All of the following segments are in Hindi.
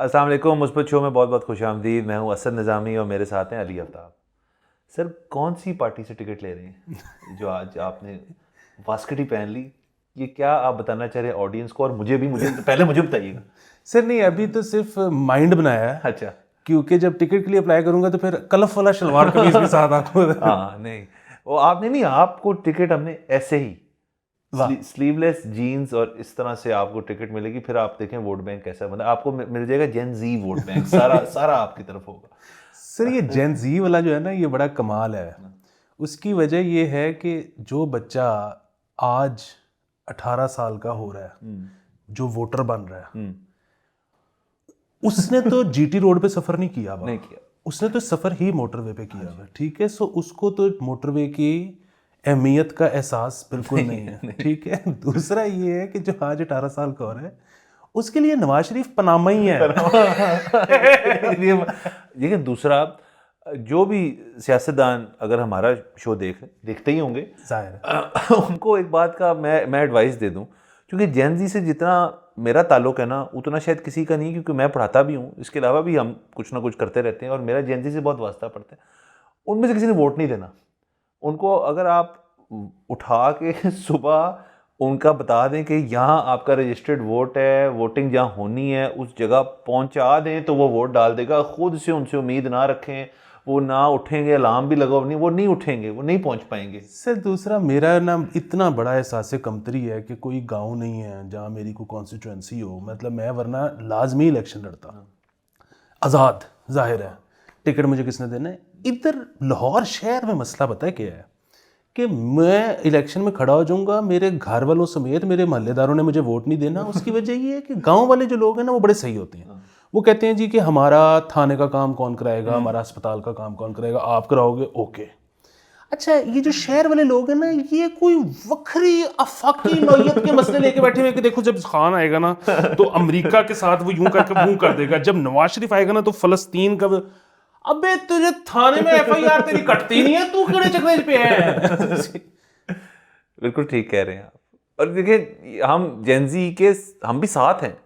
अस्सलाम वालेकुम। मुस्बत शो में बहुत बहुत खुशामदीद। मैं हूँ असद निज़ामी और मेरे साथ हैं अली आफ्ताब। सर, कौन सी पार्टी से टिकट ले रहे हैं जो आज आपने वास्कटी पहन ली? ये क्या आप बताना चाह रहे हैं ऑडियंस को, और मुझे पहले मुझे बताइएगा। सर नहीं, अभी तो सिर्फ माइंड बनाया है, अच्छा। क्योंकि जब टिकट के लिए अप्लाई करूंगा तो फिर कलफ वाला शलवार कमीज के साथ आपको हाँ नहीं, वो आपने नहीं, आपको टिकट हमने ऐसे ही स्लीवलेस जीन्स और इस तरह से आपको टिकट मिलेगी। फिर आप देखें वोट बैंक कैसा बना, आपको मिल जाएगा जेन जी वोट बैंक, सारा सारा आपकी तरफ होगा। सर ये जेन जी वाला जो है ना, ये बड़ा कमाल है। उसकी वजह ये है कि जो बच्चा आज 18 साल का हो रहा है, जो वोटर बन रहा है, उसने तो जीटी रोड पे सफर नहीं किया नहीं किया, उसने तो सफर ही मोटरवे पे किया हुआ। ठीक है, सो उसको तो मोटरवे की अहमियत का एहसास बिल्कुल नहीं है। ठीक है, दूसरा ये है कि जो आज 18 साल का हो रहा है, उसके लिए नवाज शरीफ पनामा ही है। लेकिन दूसरा, जो भी सियासतदान अगर हमारा शो देखते ही होंगे, जाहिर उनको एक बात का मैं एडवाइस दे दूं, क्योंकि जेन जी से जितना मेरा ताल्लुक है ना, उतना शायद किसी का नहीं, क्योंकि मैं पढ़ाता भी हूँ, इसके अलावा भी हम कुछ ना कुछ करते रहते हैं और मेरा जेन जी से बहुत वास्ता पड़ता है। उनमें से किसी ने वोट नहीं देना। उनको अगर आप उठा के सुबह उनका बता दें कि यहाँ आपका रजिस्टर्ड वोट है, वोटिंग जहाँ होनी है उस जगह पहुँचा दें, तो वो वोट डाल देगा। खुद से उनसे उम्मीद ना रखें, वो ना उठेंगे, अलार्म भी लगा नहीं, वो नहीं उठेंगे, वो नहीं पहुँच पाएंगे। सर दूसरा, मेरा ना इतना बड़ा एहसास कमतरी है कि कोई गांव नहीं है जहाँ मेरी कोई कॉन्स्टिट्यूंसी हो। मतलब मैं वरना लाजमी इलेक्शन लड़ता, आज़ाद, जाहिर है। टिकट मुझे किसने देना है? इधर लाहौर शहर में मसला पता है क्या है कि मैं इलेक्शन में खड़ा हो जाऊंगा, मेरे घर वालों समेत मेरे मोहल्लेदारों ने मुझे वोट नहीं देना। उसकी वजह ये है कि गांव वाले जो लोग हैं ना, वो बड़े सही होते हैं। वो कहते हैं जी कि हमारा थाने का काम कौन कराएगा, हमारा अस्पताल का काम कौन कराएगा, आप कराओगे, ओके। अच्छा, ये जो शहर वाले लोग हैं ना, ये कोई वखरी अफाकी नौयत के मसले लेके बैठे हुए कि देखो जब खान आएगा ना तो अमेरिका के साथ वो यूं करके वो कर देगा, जब नवाज शरीफ आएगा ना तो फलस्तीन का। अबे तुझे थाने में एफआईआर तेरी कटती नहीं है, तू किड़े चक्कर पे है। बिल्कुल ठीक कह रहे हैं आप। और देखिए, हम जेन जी के हम भी साथ हैं,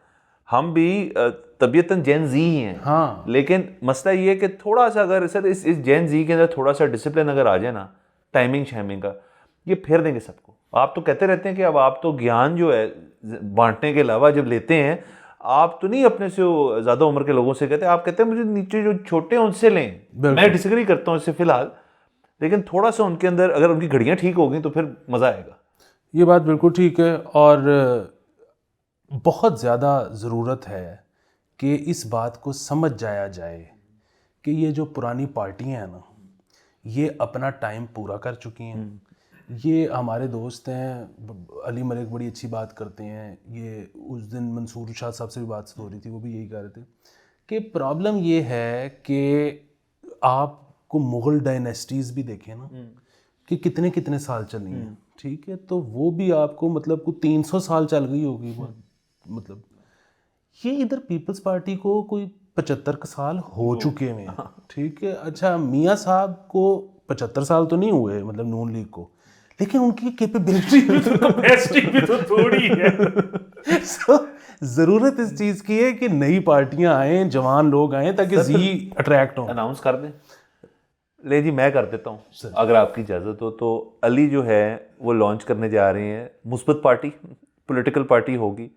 हम भी तबीयतन जेन जी ही हैं। हाँ, लेकिन मसला ये है कि थोड़ा सा अगर सर इस जेन जी के अंदर थोड़ा सा डिसिप्लिन अगर आ जाए ना, टाइमिंग शाइमिंग का, ये फेर देंगे सबको। आप तो कहते रहते हैं कि अब आप तो ज्ञान जो है बांटने के अलावा जब लेते हैं, आप तो नहीं अपने से ज़्यादा उम्र के लोगों से कहते, आप कहते हैं मुझे नीचे जो छोटे हैं उनसे लें। मैं डिसएग्री करता हूँ इससे फिलहाल, लेकिन थोड़ा सा उनके अंदर अगर उनकी घड़ियाँ ठीक हो गई तो फिर मज़ा आएगा। ये बात बिल्कुल ठीक है। और बहुत ज़्यादा ज़रूरत है कि इस बात को समझ जाया जाए कि ये जो पुरानी पार्टियां हैं ना, ये अपना टाइम पूरा कर चुकी हैं। ये हमारे दोस्त हैं, अली मलिक बड़ी अच्छी बात करते हैं। ये उस दिन मंसूर शाह साहब से भी बात हो रही थी, वो भी यही कह रहे थे कि प्रॉब्लम ये है कि आपको मुग़ल डायनेस्टीज़ भी देखें ना कि कितने कितने साल चली हैं। ठीक है, तो वो भी आपको मतलब को 300 साल चल गई होगी वो। मतलब ये इधर पीपल्स पार्टी को कोई 75 साल हो चुके हैं। ठीक है, अच्छा मियाँ साहब को 75 साल तो नहीं हुए, मतलब नून लीग को, लेकिन उनकी कैपेबिलिटी भी तो, कैपेसिटी भी तो थोड़ी है। सो ज़रूरत इस चीज़ की है कि नई पार्टियां आए, जवान लोग आए, ताकि जी अट्रैक्ट हो। अनाउंस कर दें। ले जी, मैं कर देता हूँ अगर आपकी इजाज़त हो। तो अली जो है वो लॉन्च करने जा रहे हैं मुस्बत पार्टी, पॉलिटिकल पार्टी होगी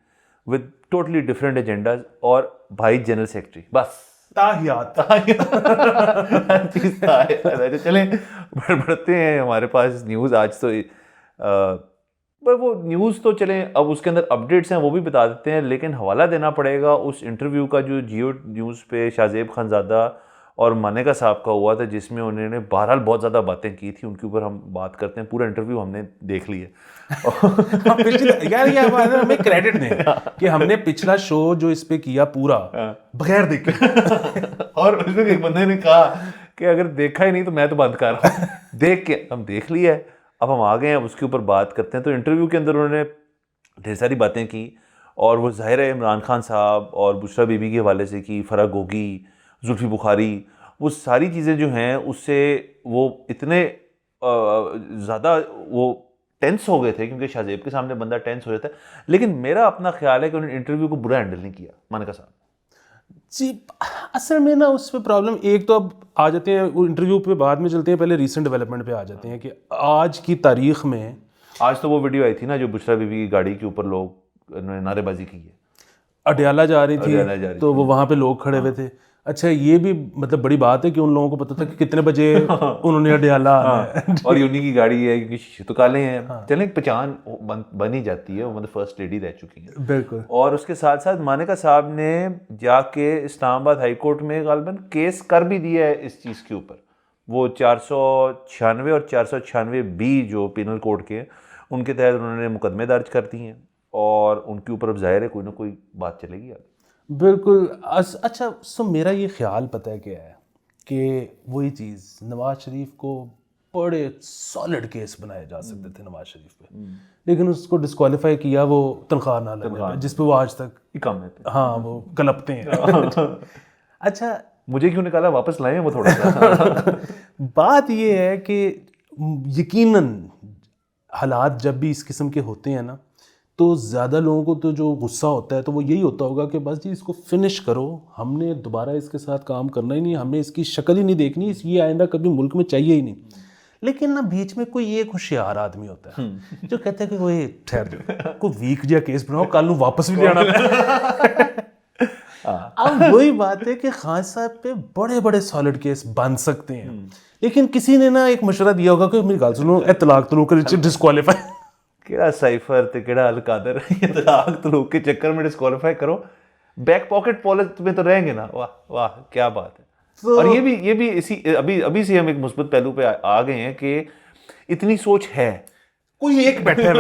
विद टोटली डिफरेंट एजेंडाज, और भाई जनरल सेक्रेटरी बस ताहियात। चलें बढ़ते हैं। हमारे पास न्यूज़ आज तो पर वो न्यूज़ तो चलें, अब उसके अंदर अपडेट्स हैं वो भी बता देते हैं, लेकिन हवाला देना पड़ेगा उस इंटरव्यू का जो जियो न्यूज़ पे शाहजेब खानज़ादा और मानेका साहब का हुआ था, जिसमें उन्होंने बहरहाल बहुत ज़्यादा बातें की थी। उनके ऊपर हम बात करते हैं। पूरा इंटरव्यू हमने देख लिया। यार ये हमें क्रेडिट दें कि हमने पिछला शो जो इस पे किया पूरा बगैर देखे। और उसमें एक बंदे ने कहा कि अगर देखा ही नहीं तो मैं तो बंद कर रहा हूँ। देख के हम देख लिया है, अब हम आ गए हैं, उसके ऊपर बात करते हैं। तो इंटरव्यू के अंदर उन्होंने ढेर सारी बातें की, और वो ज़ाहिर है इमरान खान साहब और बुशरा बीबी के हवाले से की, फराह गोगी, जुल्फी बुखारी, वो सारी चीज़ें जो हैं उससे वो इतने ज़्यादा वो टेंस हो गए थे, क्योंकि शाहजेब के सामने बंदा टेंस हो जाता है। लेकिन मेरा अपना ख्याल है कि उन्होंने इंटरव्यू को बुरा हैंडल नहीं किया मानेका साहब। जी असल में ना उस पे प्रॉब्लम एक तो अब आ जाते हैं इंटरव्यू पे बाद में चलते हैं, पहले रीसेंट डेवलपमेंट पे आ जाते हैं कि आज की तारीख में आज तो वो वीडियो आई थी ना जो बुशरा बीबी की गाड़ी के ऊपर लोग उन्होंने नारेबाजी की है, अडयाला जा रही अडयाला जा थी रही तो वो वहाँ पे लोग खड़े हुए थे। अच्छा ये भी मतलब बड़ी बात है कि उन लोगों को पता था कि कितने बजे उन्होंने अडयाला आना है। और उन्हीं की गाड़ी है क्योंकि शीशे तो काले हैं, चलें पहचान बन ही जाती है, वो मतलब फर्स्ट लेडी रह चुकी हैं। बिल्कुल। और उसके साथ साथ मानिका साहब ने जाके इस्लामाबाद हाई कोर्ट में गालिबन केस कर भी दिया है इस चीज़ के ऊपर। वो 496 और 496 बी जो पिनल कोड के हैं उनके तहत उन्होंने मुकदमे दर्ज कर दिए हैं और उनके ऊपर अब जाहिर है कोई ना कोई बात चलेगी आगे। बिल्कुल। अच्छा सो मेरा ये ख्याल पता है क्या है कि वही चीज़ नवाज शरीफ को बड़े सॉलिड केस बनाए जा सकते थे नवाज शरीफ पे, लेकिन उसको डिस्क्वालीफाई किया वो तनख्वाह ना लगने पे, जिस पे वो आज तक कम है। हाँ वो कलपते हैं। अच्छा मुझे क्यों निकाला, वापस लाए वो थोड़ा सा। बात ये है कि यकीनन हालात जब भी इस किस्म के होते हैं ना तो ज़्यादा लोगों को तो जो गुस्सा होता है तो वो यही होता होगा कि बस जी इसको फिनिश करो, हमने दोबारा इसके साथ काम करना ही नहीं, हमें इसकी शक्ल ही नहीं देखनी, ये आइंदा कभी मुल्क में चाहिए ही नहीं। लेकिन ना बीच में कोई एक होशियार आदमी होता है जो कहता है कि कोई ठहर जाओ, कोई वीक जिहा केस बनाओ, कल वापस भी जाना। अब वही बात है कि खान साहब पे बड़े बड़े सॉलिड केस बन सकते हैं, लेकिन किसी ने ना एक मशवरा दिया होगा कि मेरी गल सुनो तलाक तलूक डिस्क्वालीफाई केड़ा साइफर ते केड़ा अल कादर ये तलाक तलूक के चक्कर में डिस्क्वालीफाई करो, बैक पॉकेट पॉलिटिक्स में तो रहेंगे ना। वाह वाह क्या बात है। और ये भी इसी अभी से हम एक मुस्बत पहलू पे आ गए हैं कि इतनी सोच है, कोई एक बैठा है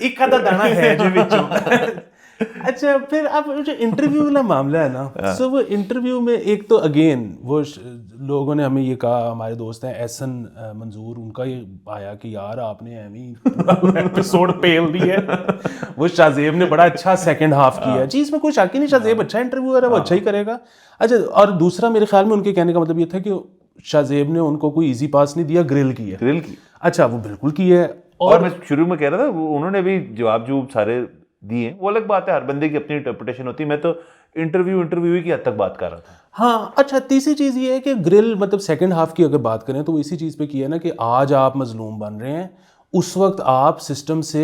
एक आधा दाना है जो विचों। अच्छा फिर अब जो इंटरव्यू वाला मामला है ना, सो वो इंटरव्यू में एक तो अगेन वो लोगों ने हमें ये कहा, हमारे दोस्त हैं एहसन मंजूर, उनका ये आया कि यार आपने एपिसोड पेल दी है। वो शाहजेब ने बड़ा अच्छा सेकंड हाफ किया जी, इसमें कोई शक ही नहीं, शाहजेब अच्छा इंटरव्यूअर है, वो अच्छा ही करेगा। अच्छा और दूसरा मेरे ख्याल में उनके कहने का मतलब ये था कि शाहजेब ने उनको कोई इजी पास नहीं दिया, ग्रिल की है। ग्रिल की अच्छा वो बिल्कुल की है। और मैं शुरू में कह रहा था उन्होंने भी जवाब सारे दिए, वो अलग बात है, हर बंदे की अपनी इंटरप्रिटेशन होती है, मैं तो इंटरव्यू की हद तक बात कर रहा था। हाँ अच्छा तीसरी चीज़ ये है कि ग्रिल मतलब सेकंड हाफ की अगर बात करें तो वो इसी चीज़ पे किया ना कि आज आप मजलूम बन रहे हैं, उस वक्त आप सिस्टम से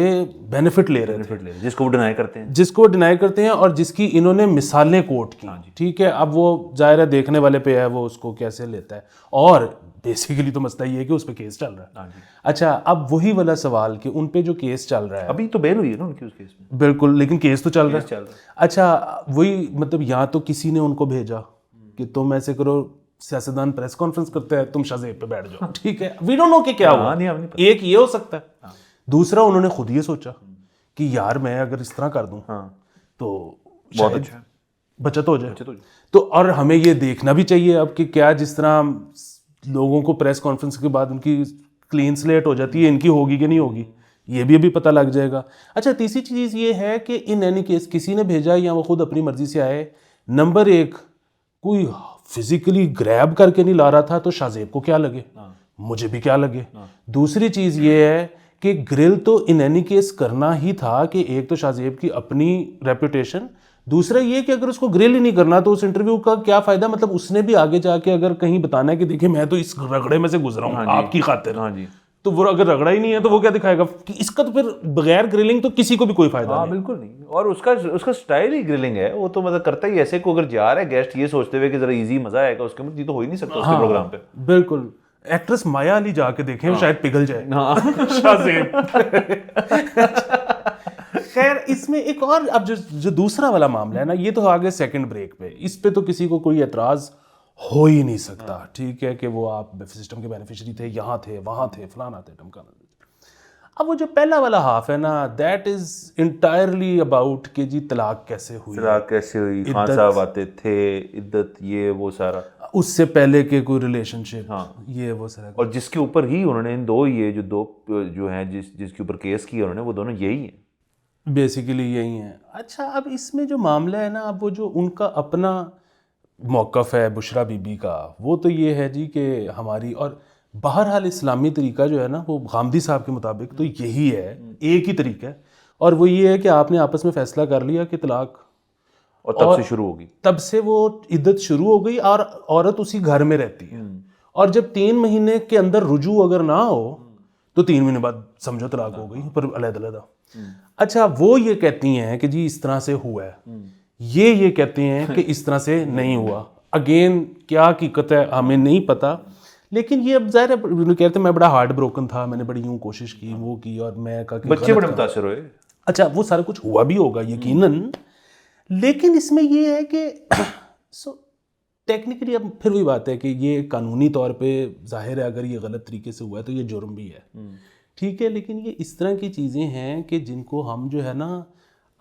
बेनिफिट ले रहे थे, जिसको वो डिनाई करते हैं और जिसकी इन्होंने मिसालें कोट की। ठीक है, अब वो जाहिर है देखने वाले पे है वो उसको कैसे लेता है, और बेसिकली तो मसला ये है कि उस पर केस चल रहा है। अच्छा अब वही वाला सवाल कि उन पे जो केस चल रहा है, अभी तो बेल हुई है ना उनकी उस केस में, बिल्कुल, लेकिन केस तो चल रहा है। अच्छा वही मतलब यहाँ तो किसी ने उनको भेजा कि तुम ऐसे करो, सियासतदान प्रेस कॉन्फ्रेंस करते हैं, तुम शाहजेब पे बैठ जाओ। ठीक है, वी डोंट नो कि क्या हुआ, एक ये हो सकता है। दूसरा उन्होंने खुद ये सोचा कि यार मैं अगर इस तरह कर दूं तो बहुत अच्छा बचत हो जाए। तो और हमें ये देखना भी चाहिए अब कि क्या जिस तरह लोगों को प्रेस कॉन्फ्रेंस के बाद उनकी क्लीन स्लेट हो जाती है, इनकी होगी कि नहीं होगी, ये भी अभी पता लग जाएगा। अच्छा तीसरी चीज़ ये है कि इन एनी केस किसी ने भेजा या वो खुद अपनी मर्जी से आए, नंबर एक कोई फिजिकली ग्रैब करके नहीं ला रहा था तो शाहजेब को क्या लगे, मुझे भी क्या लगे। दूसरी चीज़ ये है कि ग्रिल तो इन एनी केस करना ही था कि एक तो शाहजेब की अपनी रेपुटेशन, दूसरा ये कि अगर उसको ग्रिल ही नहीं करना तो उस इंटरव्यू का क्या फ़ायदा। मतलब उसने भी आगे जाके अगर कहीं बताना है कि देखिए मैं तो इस रगड़े में से गुजरा हूँ आपकी खातिर, तो वो अगर रगड़ा ही नहीं है तो वो क्या दिखाएगा कि इसका तो फिर बगैर ग्रिलिंग तो किसी को भी कोई फायदा नहीं। बिल्कुल नहीं। और उसका स्टाइल ही ग्रिलिंग है, वो तो मतलब करता ही ऐसे को अगर जा रहा है गेस्ट ये सोचते हुए कि जरा इजी मजा आएगा उसके में, तो हो ही नहीं सकता उसके प्रोग्राम पे। बिल्कुल, एक्ट्रेस माया अली जाके देखें शायद पिघल जाए शाहजेब। खैर इसमें एक और अब जो दूसरा वाला मामला है ना, ये तो आ गए सेकंड ब्रेक पे, इस पे तो किसी को कोई एतराज़ हो ही नहीं सकता। ठीक है कि वो आप सिस्टम के बेनिफिशियरी थे, यहाँ थे वहाँ थे फलाना थे ढमकाना थे। अब वो जो पहला वाला हाफ है ना, दैट इज़ इंटायरली अबाउट कि जी तलाक कैसे हुई, खान साहब आते थे, इद्दत, ये वो सारा, उससे पहले के कोई रिलेशनशिप, ये वो सारा, और जिसके ऊपर ही उन्होंने इन जो हैं जिसके ऊपर केस किया उन्होंने, वो दोनों यही हैं, बेसिकली यही है। अच्छा अब इसमें जो मामला है ना, अब वो जो उनका अपना मौक़िफ़ है बुशरा बीबी का, वो तो ये है जी कि हमारी, और बहरहाल इस्लामी तरीका जो है ना वो गामदी साहब के मुताबिक तो यही है, एक ही तरीका है, और वो ये है कि आपने आपस में फैसला कर लिया कि तलाक, और तब से शुरू होगी, तब से वो इद्दत शुरू हो गई और औरत उसी घर में रहती है। और जब 3 महीने के अंदर रुजू अगर ना हो तो 3 महीने बाद समझो तलाक हो गई, पर अलग-अलग। अच्छा, वो ये कहती हैं कि जी इस तरह से हुआ है, ये कहते हैं कि इस तरह से नहीं हुआ। अगेन क्या हकीकत है हमें नहीं पता, लेकिन ये अब ज़ाहिर है कहते हैं मैं बड़ा हार्ट ब्रोकन था, मैंने बड़ी यूँ कोशिश की वो की और मैं कहा कि बच्चे बड़े मुतासर हुए। अच्छा, वो सारा कुछ हुआ भी होगा यकीनन, लेकिन इसमें ये है कि सो टेक्निकली अब फिर वही बात है कि ये कानूनी तौर पे जाहिर है अगर ये गलत तरीके से हुआ है तो ये जुर्म भी है, ठीक है। लेकिन ये इस तरह की चीज़ें हैं कि जिनको हम जो है ना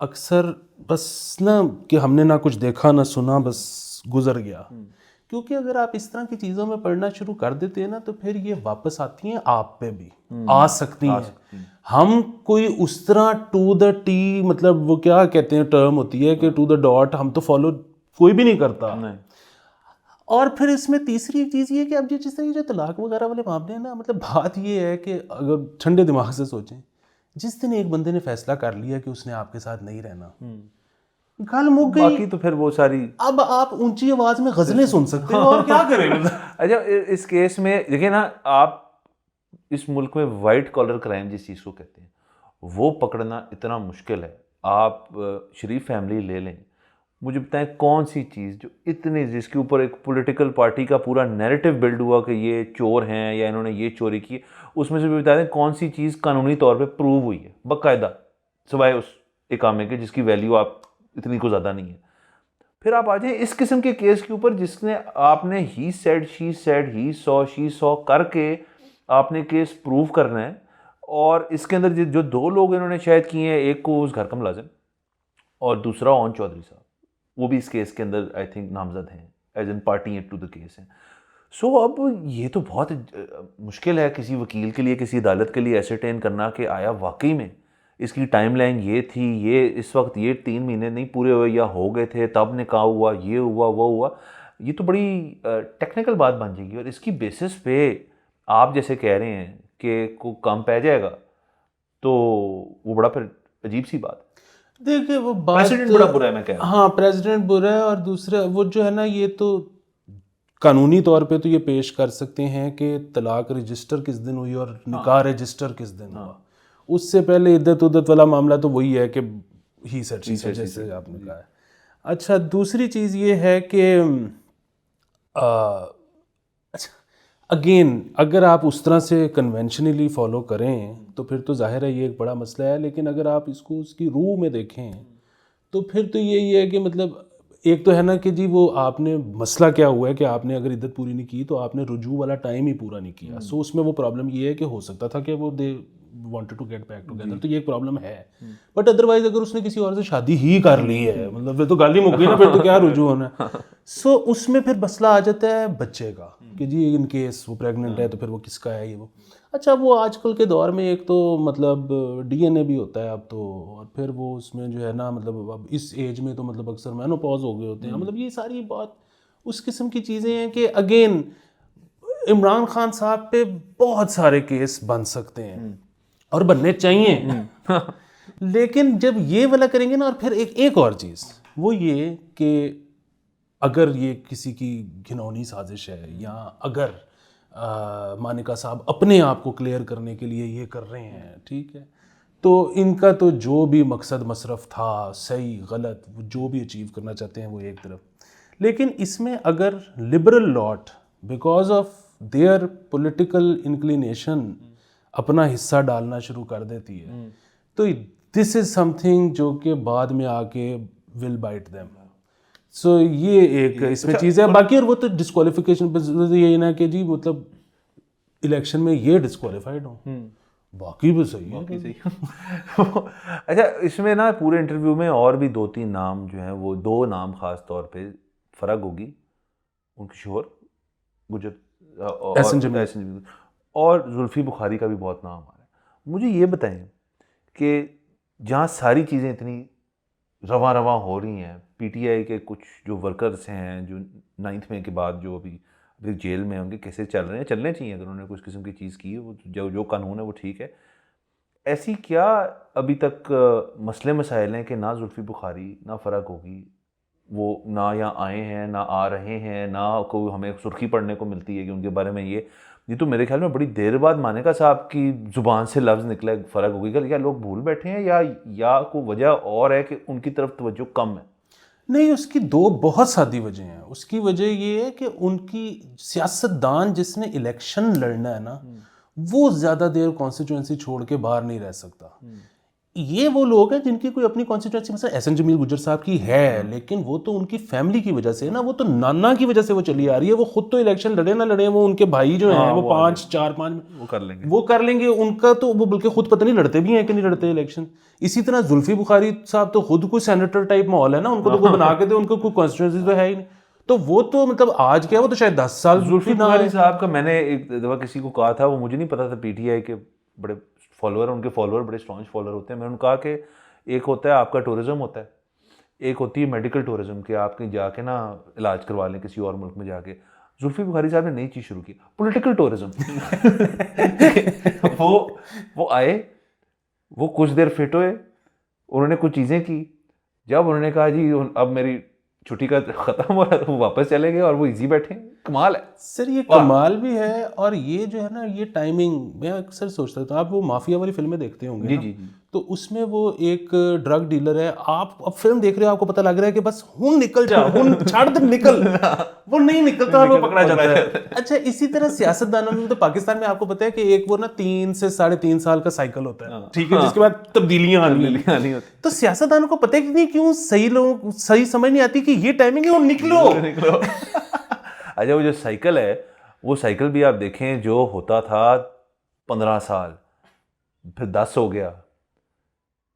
अक्सर बस ना कि हमने ना कुछ देखा ना सुना, बस गुजर गया। क्योंकि अगर आप इस तरह की चीज़ों में पढ़ना शुरू कर देते हैं ना तो फिर ये वापस आती हैं आप पे भी, आ सकती हैं। हम कोई उस तरह टू द टी, मतलब वो क्या कहते हैं टर्म होती है कि टू द डॉट, हम तो फॉलो कोई भी नहीं करता। और फिर इसमें तीसरी चीज़ ये कि अब जिस तरह जो तलाक वगैरह वाले मामले हैं ना, मतलब बात ये है कि अगर ठंडे दिमाग से सोचें, जिस दिन एक बंदे ने फैसला कर लिया कि उसने आपके साथ नहीं रहना, गल मुक गई। बाकी तो फिर वो सारी, अब आप ऊंची आवाज में गजलें सुन सकते हो और क्या करेंगे। अच्छा, इस केस में देखिए ना, आप इस मुल्क में वाइट कॉलर क्राइम जिस चीज़ को कहते हैं वो पकड़ना इतना मुश्किल है। आप शरीफ फैमिली ले लें, मुझे बताएं कौन सी चीज़ जो इतनी, जिसके ऊपर एक पॉलिटिकल पार्टी का पूरा नैरेटिव बिल्ड हुआ कि ये चोर हैं या इन्होंने ये चोरी की, उसमें से भी बता दें कौन सी चीज़ कानूनी तौर पे प्रूव हुई है बाकायदा, सिवाय उस इकामे के जिसकी वैल्यू आप इतनी को ज़्यादा नहीं है। फिर आप आ जाएं इस किस्म के केस के ऊपर जिसने आपने he said she said he saw she saw करके आपने केस प्रूव करना है। और इसके अंदर जो 2 लोग इन्होंने शायद किए हैं, एक को उस घर का मुलाजिम और दूसरा ओन चौधरी साहब, वो भी इस केस के अंदर आई थिंक नामजद हैं as an party to the case हैं। सो अब ये तो बहुत मुश्किल है किसी वकील के लिए, किसी अदालत के लिए एसरटेन करना कि आया वाकई में इसकी टाइमलाइन ये थी, ये इस वक्त ये 3 महीने नहीं पूरे हुए या हो गए थे तब निकाह हुआ, ये हुआ वो हुआ। ये तो बड़ी टेक्निकल बात बन जाएगी और इसकी बेसिस पे आप जैसे कह रहे हैं कि को कम पै जाएगा तो वो बड़ा फिर अजीब सी बात है। देखिए वो बात, प्रेसिडेंट बड़ा बुरा है, मैं कह रहा हूँ। हाँ प्रेसिडेंट बुरा है, और दूसरा वो जो है ना, ये तो कानूनी तौर पे तो ये पेश कर सकते हैं कि तलाक रजिस्टर किस दिन हुई और निकाह रजिस्टर किस दिन हुआ। उससे पहले इद्दत उद्दत वाला मामला तो वही है कि ही सेड शी सेड जैसे आपने कहा है। अच्छा, दूसरी चीज़ ये है कि अच्छा अगेन अगर आप उस तरह से कन्वेंशनली फॉलो करें तो फिर तो जाहिर है ये एक बड़ा मसला है, लेकिन अगर आप इसको उसकी रूह में देखें तो फिर तो यही है कि मतलब एक तो है ना कि जी वो आपने मसला क्या हुआ है कि आपने अगर इद्दत पूरी नहीं की तो आपने रुजू वाला टाइम ही पूरा नहीं किया। सो उसमें वो प्रॉब्लम ये है कि हो सकता था कि वो they wanted to get back together, तो ये एक प्रॉब्लम है। बट अदरवाइज अगर उसने किसी और से शादी ही कर ली है, मतलब फिर तो गाली मुक गई ना, फिर तो क्या रुजू होना है। सो उसमें फिर मसला आ जाता है बच्चे का कि जी इन केस वो प्रेग्नेंट है तो फिर वो किसका है ये वो। अच्छा, वो आजकल के दौर में एक तो मतलब डीएनए भी होता है अब तो, और फिर वो उसमें जो है ना मतलब अब इस एज में तो मतलब अक्सर मेनोपॉज हो गए होते हैं, मतलब ये सारी बात उस किस्म की चीज़ें हैं कि अगेन इमरान खान साहब पे बहुत सारे केस बन सकते हैं और बनने चाहिए। लेकिन जब ये वाला करेंगे ना, और फिर एक और चीज़ वो ये कि अगर ये किसी की घिनौनी साजिश है या अगर मानिका साहब अपने आप को क्लियर करने के लिए ये कर रहे हैं, ठीक है, तो इनका तो जो भी मकसद मसरफ था, सही गलत, वो जो भी अचीव करना चाहते हैं वो एक तरफ। लेकिन इसमें अगर liberal lot because of their political inclination अपना हिस्सा डालना शुरू कर देती है तो दिस इज़ समथिंग जो कि बाद में आके विल बाइट देम। सो ये एक इसमें चीज़ है। बाकी और वो तो डिस्क्वालिफिकेशन पर यही ना कि जी मतलब इलेक्शन में ये डिस्क्वालीफाइड हो, बाकी भी सही है, बाकी सही। अच्छा, इसमें ना पूरे इंटरव्यू में और भी 2-3 नाम जो हैं, वो 2 नाम ख़ास तौर पे फ़र्क होगी, उनके शोहर गुजर और जुल्फ़ी बुखारी का भी बहुत नाम आ रहा है। मुझे ये बताएं कि जहाँ सारी चीज़ें इतनी रवां रवां हो रही हैं, पीटीआई के कुछ जो वर्कर्स हैं जो 9th मई के बाद जो अभी जेल में, उनके केसेस चल रहे हैं, चलने चाहिए अगर उन्होंने कुछ किस्म की चीज़ की है, वो जो कानून है वो ठीक है। ऐसी क्या अभी तक मसले मसाइल हैं कि ना जुल्फी बुखारी ना फ़र्क होगी, वो ना यहाँ आए हैं ना आ रहे हैं, ना कोई हमें सुर्खी पढ़ने को मिलती है कि उनके बारे में ये तो मेरे ख्याल में बड़ी देर बाद मानेका साहब की ज़ुबान से लफ्ज़ निकला, फ़र्क होगी क्या लोग भूल बैठे हैं या कोई वजह और है कि उनकी तरफ तवज्जो कम है? नहीं, उसकी दो बहुत सादी वजह हैं। उसकी वजह ये है कि उनकी सियासतदान जिसने इलेक्शन लड़ना है ना, वो ज़्यादा देर कॉन्स्टिट्यूंसी छोड़ के बाहर नहीं रह सकता। ये वो लोग हैं जिनकी कोई अपनी कॉन्स्टिट्यूंसी, मतलब एहसन जमील गुज्जर साहब की है, लेकिन वो तो उनकी फैमिली की वजह से है ना, वो तो नाना की वजह से वो चली आ रही है। वो खुद तो इलेक्शन लड़े ना लड़े, वो उनके भाई जो हैं वो 5 वो कर लेंगे उनका तो वो बल्कि खुद पता नहीं लड़ते भी हैं कि नहीं लड़ते इलेक्शन। इसी तरह जुल्फी बुखारी साहब तो खुद कोई सेनेटर टाइप माहौल है ना, उनको तो कोई बना के दे, उनको कोई कॉन्स्टिट्यूंसी तो है ही नहीं। तो वो तो मतलब आज क्या, वो तो शायद 10 साल जुल्फी बुखारी साहब का मैंने एक दफ़ा किसी को कहा था, वो मुझे नहीं पता था पीटीआई के बड़े फॉलोअर, उनके फॉलोअर बड़े स्ट्रॉन्ग फॉलोअर होते हैं। मैंने उनको कहा कि एक होता है आपका टूरिज़्म होता है, एक होती है मेडिकल टूरिज़्म कि आप कहीं जाके ना इलाज करवा लें किसी और मुल्क में जाके। जुल्फी बुखारी साहब ने नई चीज़ शुरू की, पॉलिटिकल टूरिज़्म। वो आए, वो कुछ देर फिट हुए, उन्होंने कुछ चीज़ें की, जब उन्होंने कहा जी अब मेरी छुट्टी का ख़त्म हो रहा है, तो वो वापस चले गए और वो इजी बैठे। कमाल है सर, ये कमाल भी है। और ये जो है ना, ये टाइमिंग, मैं अक्सर सोचता था, आप वो माफिया वाली फिल्में देखते होंगे जी। तो उसमें वो एक ड्रग डीलर है, आप अब फिल्म देख रहे हो, आपको पता लग रहा है कि बस हुन निकल जा, हुन छाड़ दे, निकल, वो नहीं निकलता और वो पकड़ा जाता है। अच्छा, इसी तरह सियासतदानों में तो पाकिस्तान में आपको पता है कि एक वो ना 3 से 3.5 साल का साइकिल होता है, ठीक है, जिसके बाद तब्दीलियां आनी होती। तो सियासतदानों को पता है कि नहीं क्यों सही लोग सही समझ नहीं आती कि ये टाइमिंग है, वो निकलो। अच्छा, वो जो साइकिल है, वो साइकिल भी आप देखें, जो होता था 15 साल, फिर 10 हो गया,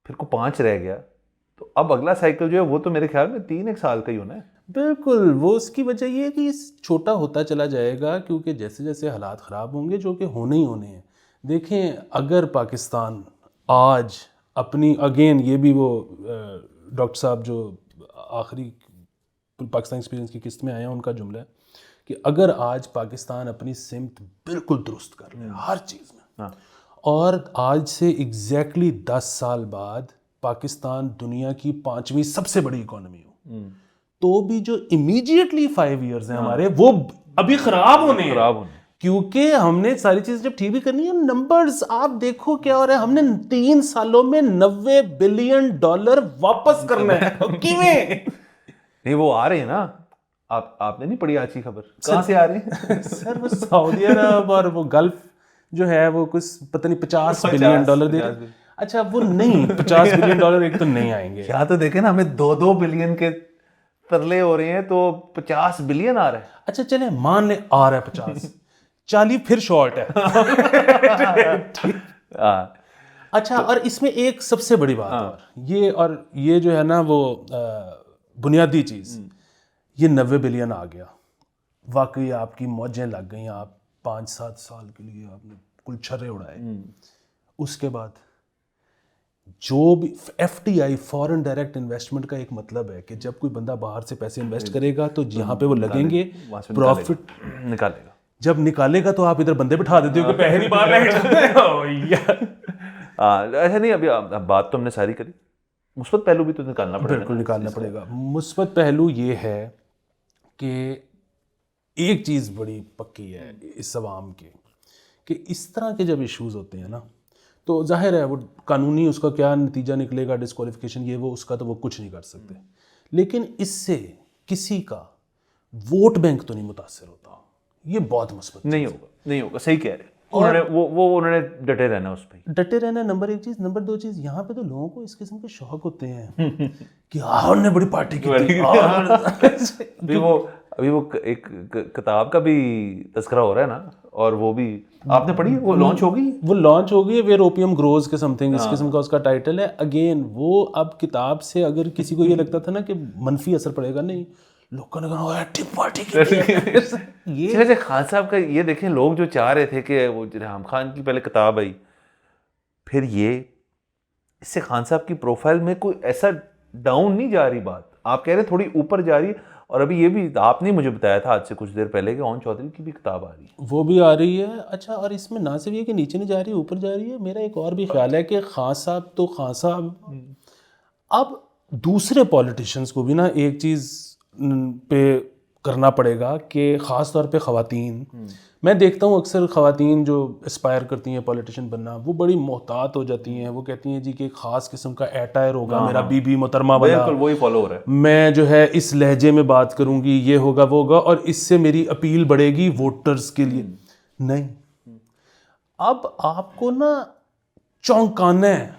फिर को 5 रह गया, तो अब अगला साइकिल जो है वो तो मेरे ख्याल में 3 साल का ही होना है। बिल्कुल, वो उसकी वजह ये है कि छोटा होता चला जाएगा, क्योंकि जैसे जैसे हालात ख़राब होंगे, जो कि होने ही होने हैं। देखें, अगर पाकिस्तान आज अपनी, अगेन ये भी वो डॉक्टर साहब जो आखिरी पाकिस्तान एक्सपीरियंस की किस्त में आए हैं, उनका जुमला है कि अगर आज पाकिस्तान अपनी सिमत बिल्कुल दुरुस्त कर ले हर चीज़ में, और आज से एग्जैक्टली 10 साल बाद पाकिस्तान दुनिया की 5वीं सबसे बड़ी इकोनॉमी हो, तो भी जो इमीडिएटली 5 इयर्स हैं हमारे, वो अभी खराब होने हैं, क्योंकि हमने सारी चीज़ जब ठीक भी करनी है। नंबर्स आप देखो क्या हो रहा है, हमने 3 सालों में $90 बिलियन वापस करना है। किवें? नहीं, वो आ रहे हैं ना, आपने नहीं पढ़ी आज की खबर? कहाँ से आ रहे हैं? सर, वो सऊदी अरब और वो गल्फ जो है, वो कुछ पता नहीं $50 बिलियन दे रहे हैं। अच्छा, वो नहीं, $50 बिलियन एक तो नहीं आएंगे। यहाँ तो देखे ना, हमें 2-2 बिलियन के तरले हो रहे हैं, तो 50 बिलियन आ रहा है। अच्छा, चले मान ले आ रहा है 50, 40 फिर शॉर्ट है। अच्छा, और इसमें एक सबसे बड़ी बात और ये जो है ना, वो बुनियादी चीज़, ये 90 बिलियन आ गया, वाकई आपकी मौजें लग गई, आप 5-7 साल के लिए आपने कुल छर्रे उड़ाए। उसके बाद जो भी FDI, फॉरेन डायरेक्ट इन्वेस्टमेंट का एक मतलब है कि जब कोई बंदा बाहर से पैसे इन्वेस्ट करेगा तो यहाँ पे वो लगेंगे, प्रॉफिट निकालेगा, जब निकालेगा तो आप इधर बंदे बिठा देते हो कि पैसे नहीं बाहर लेके। ऐसा नहीं, अभी बात तो हमने सारी करी, मुस्बत पहलू भी तो निकालना पड़ेगा। बिल्कुल निकालना पड़ेगा। मुस्बत पहलू ये है कि एक चीज़ बड़ी पक्की है इस अवाम की, कि इस तरह के जब इश्यूज़ होते हैं ना, तो जाहिर है वो कानूनी उसका क्या नतीजा निकलेगा, डिस्क्वालिफिकेशन ये वो, उसका तो वो कुछ नहीं कर सकते, लेकिन इससे किसी का वोट बैंक तो नहीं मुतासर होता। ये बहुत मुस्बत नहीं होगा, सही कह रहे हैं। उन्होंने डटे रहना, उस पर डटे रहना, नंबर 1 चीज़। नंबर 2 चीज़, यहाँ पे तो लोगों को इस किस्म के शौक होते हैं कि हमने बड़ी पार्टी की थी। अभी वो एक किताब का भी तस्करा हो रहा है ना, और वो भी आपने पढ़ी, वो लॉन्च हो गई, वेयर ओपियम ग्रोज के समथिंग, इस किस्म का उसका टाइटल है। अगेन वो, अब किताब से अगर किसी को ये लगता था ना कि मनफी असर पड़ेगा, नहीं, लोगों ने कहा पार्टी की। ये खान साहब का ये देखें, लोग जो चाह रहे थे कि वो राम खान की पहले किताब आई, फिर ये, इससे खान साहब की प्रोफाइल में कोई ऐसा डाउन नहीं जा रही बात, आप कह रहे हैं थोड़ी ऊपर जा रही है, और अभी ये भी आपने मुझे बताया था आज से कुछ देर पहले कि ओन चौधरी की भी किताब आ रही है। वो भी आ रही है। अच्छा, और इसमें ना सिर्फ ये कि नीचे नहीं जा रही है, ऊपर जा रही है, मेरा एक और भी ख्याल है कि खान साहब तो खान साहब, अब दूसरे पॉलिटिशियंस को भी ना एक चीज़ पे करना पड़ेगा कि ख़ास तौर पे ख़वातीन, मैं देखता हूँ अक्सर ख़वातीन जो एस्पायर करती हैं पॉलिटिशियन बनना, वो बड़ी मोहतात हो जाती हैं। वो कहती हैं जी कि एक ख़ास किस्म का एटायर होगा, मेरा बीबी मोहतरमा वाला, बिल्कुल वही फॉलो हो रहा है। मैं जो है इस लहजे में बात करूँगी, ये होगा वो होगा, और इससे मेरी अपील बढ़ेगी वोटर्स के लिए। नहीं, अब आपको ना चौंकाना है,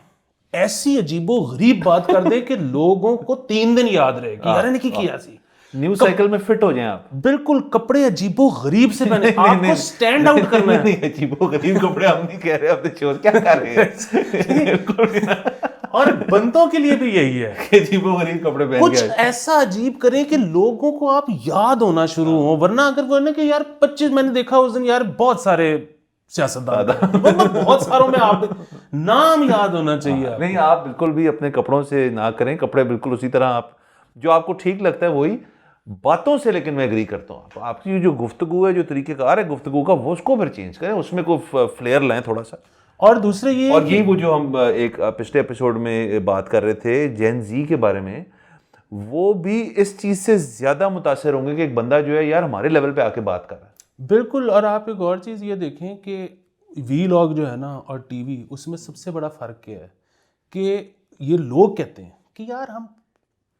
ऐसी अजीबो गरीब बात कर दे कि लोगों को 3 दिन याद रहेगी, यार ने की किया सी, न्यूज साइकिल में फिट हो जाएं आप। बिल्कुल कपड़े अजीबो गरीब से पहने, आपको स्टैंड आउट करना है। नहीं, अजीबो गरीब कपड़े हम नहीं कह रहे, अपने शोर क्या कर रहे हैं। और बंदों के लिए भी यही है, अजीबो गरीब कपड़े पहन कुछ के ऐसा अजीब करें कि लोगों को आप याद होना शुरू हो। वरना अगर वो ना कि यार 25, मैंने देखा उस दिन यार बहुत सारे सियासतदान, बहुत सारों में आप नाम याद होना चाहिए। नहीं, आप बिल्कुल भी अपने कपड़ों से ना करें, कपड़े बिल्कुल उसी तरह आप जो आपको ठीक लगता है वही बातों से। लेकिन मैं एग्री करता हूँ, आपकी जो गुफ्तगू है, जो तरीक़ेकार है गुफ्तगू का, वो उसको फिर चेंज करें, उसमें कोई फ्लेयर लाएं थोड़ा सा। और दूसरे ये, और यही वो जो हम एक पिछले एपिसोड में बात कर रहे थे जेन जी के बारे में, वो भी इस चीज़ से ज़्यादा मुतासर होंगे कि एक बंदा जो है यार हमारे लेवल पे आके बात कर रहा है। बिल्कुल। और आप एक और चीज़ ये देखें कि वीलॉग जो है ना और टीवी, उसमें सबसे बड़ा फ़र्क क्या है कि ये लोग कहते हैं कि यार हम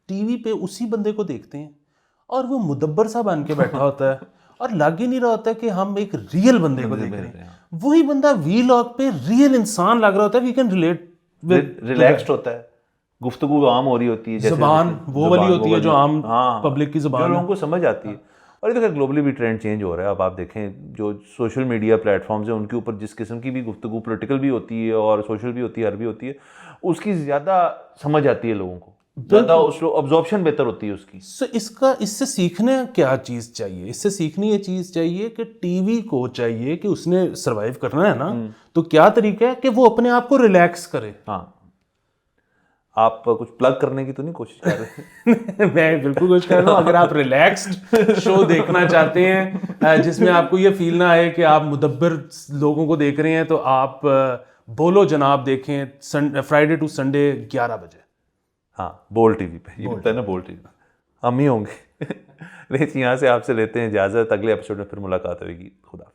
टीवी पे उसी बंदे को देखते हैं और वो मुदब्बर सा बन के बैठा होता है और लग ही नहीं रहा होता कि हम एक रियल बंदे को देख रहे हैं। वही बंदा वीलॉग पे रियल इंसान लग रहा होता है, we can relate with, relaxed होता है, गुफ्तगू आम हो रही होती है, ज़बान वो वाली होती है जो आम पब्लिक की ज़बान, जो लोगों को समझ आती है। और ये तो ग्लोबली भी ट्रेंड चेंज हो रहा है। अब आप देखें जो सोशल मीडिया प्लेटफॉर्म्स हैं उनके ऊपर जिस किस्म की भी गुफ्तगू, पॉलिटिकल भी होती है और सोशल भी होती है, हर भी होती है, उसकी ज़्यादा समझ आती है लोगों को, ज़्यादा उसको ऑब्जॉर्प्शन बेहतर होती है उसकी। इससे सीखने क्या चीज़ चाहिए? इससे सीखनी ये चीज़ चाहिए कि टीवी को चाहिए कि उसने सर्वाइव करना है ना, तो क्या तरीका है कि वो अपने आप को रिलैक्स करे। हाँ, आप कुछ प्लग करने की तो नहीं कोशिश कर रहे? मैं बिल्कुल कोशिश कर रहा हूँ। अगर आप रिलैक्स्ड शो देखना चाहते हैं जिसमें आपको ये फील ना आए कि आप मुदब्बर लोगों को देख रहे हैं, तो आप बोलो जनाब देखें फ्राइडे टू संडे 11 बजे। हाँ, बोल टीवी पे, ये होता है ना, बोल टीवी पे हम ही होंगे। लेकिन यहाँ से आपसे लेते हैं इजाज़त, अगले एपिसोड में फिर मुलाकात होगी। खुदा।